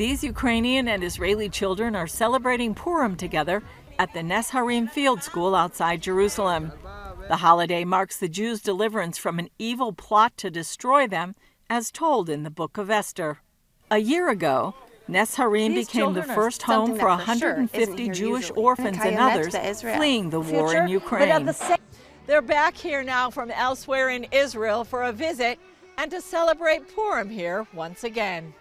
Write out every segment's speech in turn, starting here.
These Ukrainian and Israeli children are celebrating Purim together at the Nes Harim Field School outside Jerusalem. The holiday marks the Jews' deliverance from an evil plot to destroy them, as told in the book of Esther. A year ago, Nes Harim became the first home for 150 Jewish orphans and others fleeing the war in Ukraine. They're back here now from elsewhere in Israel for a visit and to celebrate Purim here once again.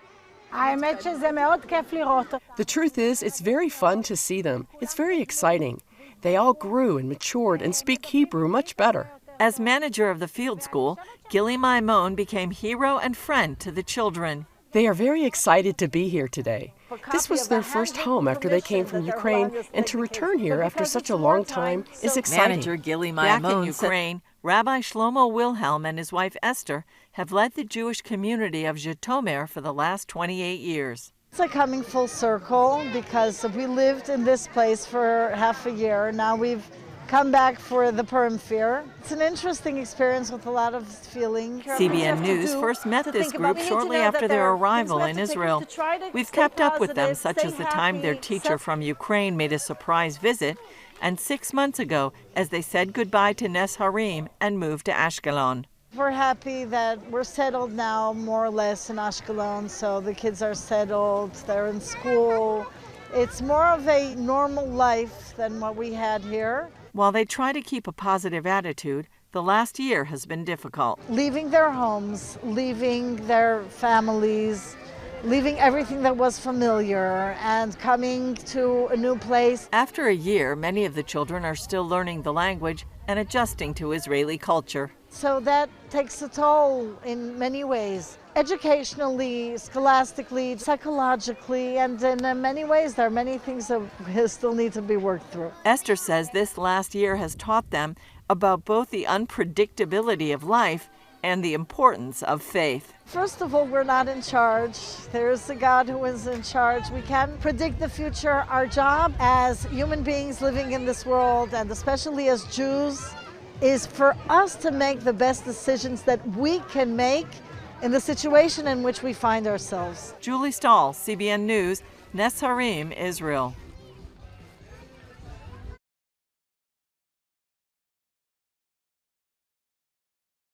The truth is, it's very fun to see them. It's very exciting. They all grew and matured and speak Hebrew much better. As manager of the field school, Gilly Maimon became hero and friend to the children. They are very excited to be here today. This was their first home after they came from Ukraine, and to return here after such a long time is exciting. Manager Gilly Maimon back in Ukraine, Rabbi Shlomo Wilhelm and his wife Esther have led the Jewish community of Zhytomyr for the last 28 years. It's like coming full circle because we lived in this place for half a year. Now we've come back for the Purim Fair. It's an interesting experience with a lot of feeling. CBN News first met this group shortly after their arrival in Israel. We've kept up with them, such as the time their teacher from Ukraine made a surprise visit, and 6 months ago as they said goodbye to Nes Harim and moved to Ashkelon. We're happy that we're settled now, more or less, in Ashkelon, so the kids are settled, they're in school. It's more of a normal life than what we had here. While they try to keep a positive attitude, the last year has been difficult. Leaving their homes, leaving their families, leaving everything that was familiar and coming to a new place. After a year, many of the children are still learning the language and adjusting to Israeli culture. So that takes a toll in many ways, educationally, scholastically, psychologically, and in many ways there are many things that still need to be worked through. Esther says this last year has taught them about both the unpredictability of life and the importance of faith. First of all, we're not in charge. There's a God who is in charge. We can't predict the future. Our job as human beings living in this world, and especially as Jews, is for us to make the best decisions that we can make in the situation in which we find ourselves. Julie Stahl, CBN News, Nes Harim, Israel.